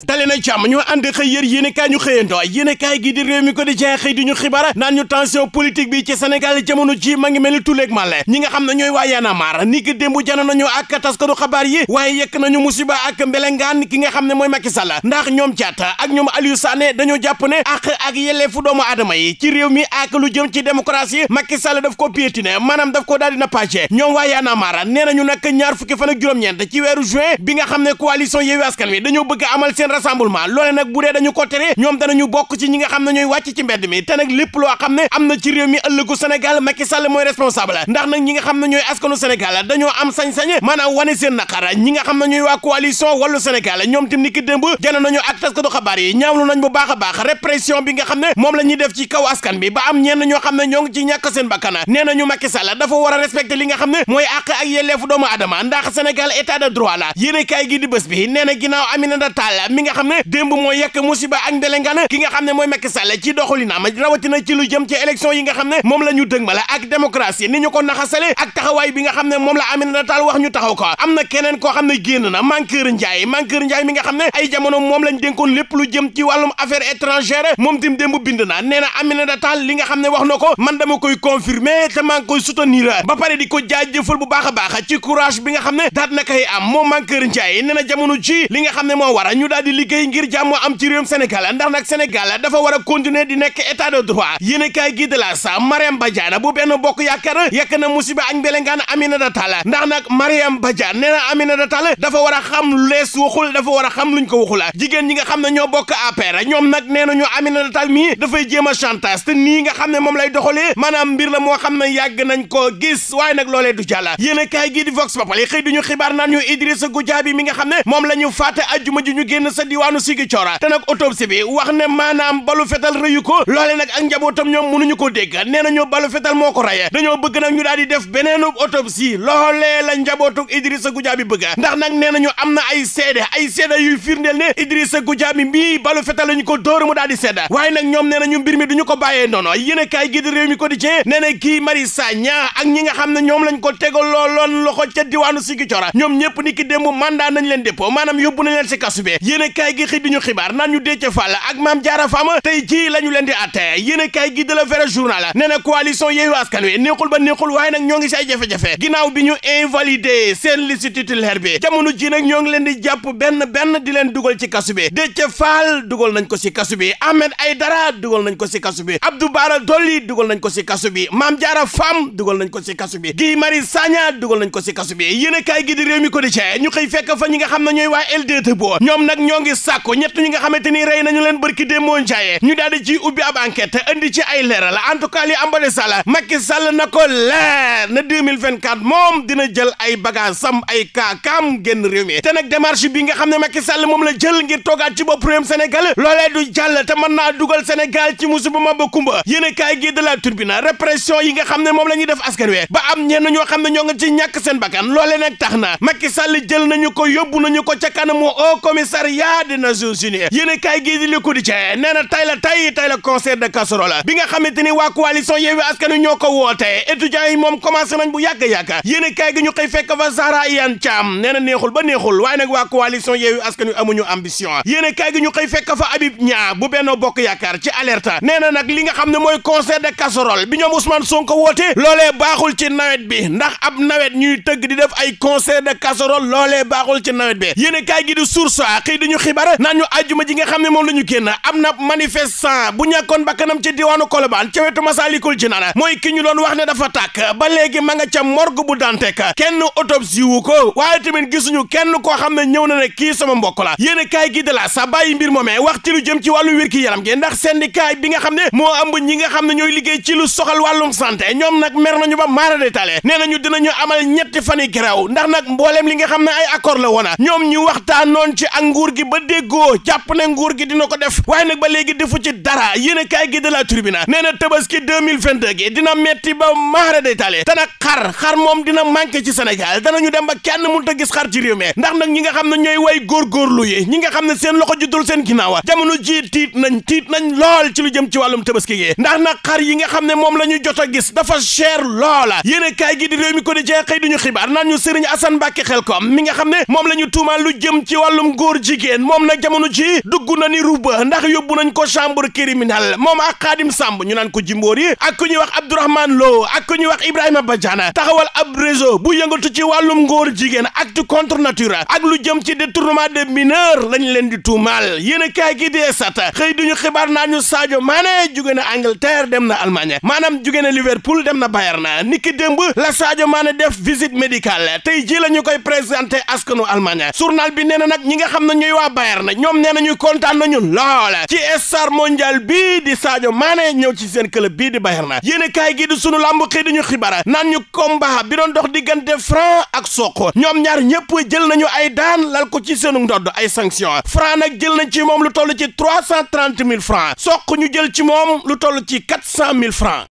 dale na jàmm ñu ànd xëy yër yéenekaay ñu xëyandoo yéenekaay gi di réew mi ko di jeex xëy di ñu xibaar naan ñu tension politique bi ci Sénégal jamono ji ma ngi mel ni tuleeg màlle ñi nga xam ne ñooy waa Y'en a marre ni ki démb jano nañu ak taskatu xabaar yi waaye yekk nañu musiba ak mbelengaan ki nga xam ne mooy Macky Sall ndax ñoom Diatta ak ñoom Aliou Sané dañoo jàpp ne ak yelleefu doomu aadama yi ci réew mi ak lu jëm ci démocratie Macky Sall daf ko piétiné maanaam daf ko daal dina pàcce ñoom waa Y'en a marre nee nañu nag ñaar fukki fan ak juróom-ñeent ci weeru juin bi nga xam ne coalition Yewwi Askan Wi dañoo bëgg amal seen rassemblement loole nag bu dee dañu ko tere ñoom danañu bokk ci ñi nga xam ne ñooy wàcc ci mbedd mi te nag lépp loo xam ne am na ci réew mi ëllëgu Sénégal Macky Sall mooy responsable ndax nag ñi nga xam ne ñooy askanu Sénégal dañoo am sañ-sañ maanaam wane seen naqar ñi nga xam ne ñooy waa coalition Wallu Sénégal ñoom tim ni ki démb jano nañu ak taskatu xabaar yi ñaawlu nañ bu baax a baax répression bi nga xam ne moom la ñuy def ci kaw askan bi ba am ñenn ñoo xam ne ñoo ngi ci ñàkk seen bakkan nee nañu Macky Sall dafa war a respecter li nga xam ne mooy àq ak yelleefu doomu aadama ndax Sénégal état de droit la yéene kaay gi di bés bi nee na ginnaaw Aminata Tall mi nga xam ne démb mooy yekk musiba ak ndelengaan ki nga xam ne mooy Macky Sall ci doxalinam rawatina ci lu jëm ci élection yi nga xam ne moom la ñu dëgmal ak démocratie ni ñu ko naxasale ak taxawaay bi nga xam ne moom la Aminata Tall wax ñu taxaw ko am na keneen koo xam ne génn na Mankeur Ndiaye mi nga xam ne ay jamono moom lañ dénkoon lépp lu jëm ci wàllum affaire étrangère moom tim démb bind na nee na Aminata Tall li nga xam ne wax na ko man dama koy confirmer te maa ngi koy soutenir ba pare di ko jaajëfal bu baax a baax ci courage bi nga xam ne daat na koy am moom Mankeur Ndiaye nee na jamono ji li nga xam ne moo war a ñu daal di liggéey ngir jàmm am ci réewum Sénégal ndax nag Sénégal dafa war a continuer di nekk état de droit yéen a kaay gi de la sa Mariam Badiane bu benn bokk yaakaar yekk na musiba ak mbelengaan Aminata Tall ndax nag Mariam Badiane nee na Aminata Tall dafa war a xam lu lees waxul dafa war a xam luñ ko waxul jigéen ñi nga xam ne ñoo bokk APR ñoom nag nee nañu Aminata Tall mii dafay jéem a chantage te nii nga xam ne moom lay doxalee maanaam mbir la moo xam ne yàgg nañ ko gis waaye nag loolee du jàlla yéen a kaay gi di Vox Populi xëy duñu xibaar naan ñu Idrissa Goudiaby mi nga xam ne moom la ñu fàtte ajjuma ji ñu génn sa diwaanu Ziguinchor te nag autopsie bi wax ne maanaam balu fetal rëyu ko loole nag ak njabootam ñoom mënuñu ko dégg nee nañu balu fetal moo ko reye dañoo bëgg nag ñu daal di def beneenu autopsie loolee la njabootu Idrissa Goudiaby bëgg ndax nag nee nañu am na ay seede yuy firndeel ne Idrissa Goudiaby mbii balu fetal lañu ko dóor mu daal di sedda waaye nag ñoom nee nañu mbir mi duñu ko bàyyee noonu yéen a kaay gi di Rewmi Quotidien nee na Guy Marius Sagna ak ñi nga xam ne ñoom lañ ko tegaloon loxo ca diwaanu Ziguinchor ñoom ñëpp ni ki démb mandat nañ leen dépôt maanaam yóbbu nañ leen ci kasu bi yéen a kaay gi xëy di ñu xibaar naan ñu Déthié Fall ak Mame Diarra Fam tey jii la ñu leen di atte yéen a kaay gi de la Vrai Journal nee na coalition Yewwi Askan Wi neexul ba neexul waaye nag ñoo ngi ci ay jafe-jafe ginnaaw bi ñu invalidé seen liste titulaire bi jamono ji nag ñoo ngi leen di jàpp benn di leen dugal ci kasu bi Déthié Fall dugal nañ ko ci kasu bi Ahmed Aïdara dugal nañ ko ci kasu bi Abdou Bara Dolly dugal nañ ko ci kasu bi Mame Diarra Fam dugal nañ ko ci kasu bi Guy Marius Sagna dugal nañ ko ci kasu bi yéen a kaay gi di Rewmi Quotidien ñu xëy fekk fa ñi nga xam ne ñooy waa LD bo ñoom nag ñoo ngi sàkku ñett ñi nga xamante ni rey nañu leen barki démb Ndiaye ñu daal di ci ubbi ab enquête indi ci ay leeral en tout cas li ambale Sall Macky Sall na ko leer na 2024 moom dina jël ay bagage sam ay kaam génn réew mi te nag démarche bi nga xam ne Macky Sall moom la jël ngir toogaat ci bopp réewum Sénégal loolee du jàll te mën naa dugal Sénégal ci musiba ma ba kumba yéen a kaay gi de la Tribune répression yi nga xam ne moom la ñuy def askan wi ba am ñenn ñoo xam ne ñoo nga ci ñàkk seen bakkan loolee nag tax na Macky Sall jël nañu ko yóbbu nañu ko ca kanamu Haut Commissariat des Nations Unies yéen a kaay gi di Le Quotidien nee na tey la concert de casserole bi nga xamante ni waa coalition Yewwi Askan Wi ñoo ko woote étudiants yi moom commencé nañ bu yàgg yéen a kaay gi ñu xëy fekk fa Zahra Iyane Thiam nee na neexul ba neexul waaye nag waa coalition Yewwi Askan Wi amuñu ambition yéen a kaay gi ñu xëy fekk fa Habib Niang bu Benno Bokk Yaakaar ci alerte nee na nag li nga xam ne mooy concert de casserole bi ñoom Ousmane Sonko woote loolee baaxul ci nawet bi ndax ab nawet ñuy tëgg di def ay concert de casserole loolee baaxul ci nawet bi yéen a kaay gi di Source A xëy dañu xibaar naan ñu àjjuma ji nga xam ne moom la ñu génn am na manifestant bu ñàkkoon bakkanam ci diwaanu Colobane ca wetu Massalikul Jinaan mooy ki ñu doon wax ne dafa tàkk ba léegi ma nga ca morgue bu Dantec kenn autopsie wu ko waaye tamit gisuñu kenn koo xam ne ñëw na ne kii sama mbokk la yéen a kaay gi de la sa bàyyi mbir moomee wax ci lu jëm ci wàllu wér-gi-yaram gi ndax syndicat bi nga xam ne moo ëmb ñi nga xam ne ñooy liggéey ci lu soxal wàllum santé ñoom nag mer nañu ba maara détaillé nee nañu dinañu amal ñetti fan yi grève ndax nag mbooleem li nga xam ne ay accord la woona ñoom ñu waxtaanoon ci ak nguur gi ba déggoo jàpp ne nguur gi dina ko def waaye nag ba léegi defu ci dara yéen a kaay gi de la Tribune nee na Tabaski 2022 gi dina metti ba maara détaillé te nag xar moom dina manqué ci Sénégal danañu dem ba kenn mënut a gis xar ci réew mi ndax nag ñi nga xam ne ñooy way góorgóorlu yi ñi nga xam ne seen loxo juddul seen ginnaaw jamono ji tiit nañ lool ci lu jëm ci wàllum Tabaski gi ndax nag xar yi nga xam ne moom la ñu jot a gis dafa cher loola yéen a kaay gi di Rewmi Quotidien xëy duñu xibaar naan ñu Serigne Assane Mbacké Xelkom mi nga xam ne moom la ñu tuumaal lu jëm ci wàllum góor jigéen jigéen moom nag jamono ji dugg na ni ruba ndax yóbbu nañ ko chambre criminelle moom ak Khadim Samb ñu naan ko Jimbóor yi ak ku ñuy wax Abdourahmane Lo ak ku ñuy wax Ibrahima Badiane taxawal ab réseau bu yëngatu ci wàllum ngóor jigéen acte contre nature ak lu jëm ci détournement de mineur lañ leen di tuumaal yéen a kaay gi dee sat xëy duñu xibaar naa ñu Sadio Mané jóge na Angleterre dem na Allemagne maanaam jóge na Liverpool dem na Bayern niki démb la Sadio Mané def visite médicale tey ji la ñu koy présenté askanu Allemagne journal bi nee na nag ñi nga xam ne ñooy waa Bayern ñoom nee nañu kontaan nañu lool ci star mondial bii di Sadio Mané ñëw ci seen club bii di Bayern yéen a kaay gi di sunu lamb xëy duñu xibaar naan ñu combat bi doon dox diggante Franc ak Sokh ñoom ñaar ñëpp jël nañu ay daan lal ko ci seenu ndodd ay sanction Franc nag jël nañ ci moom lu toll ci 330 000 francs Sokh ñu jël ci moom lu toll ci 400 000 francs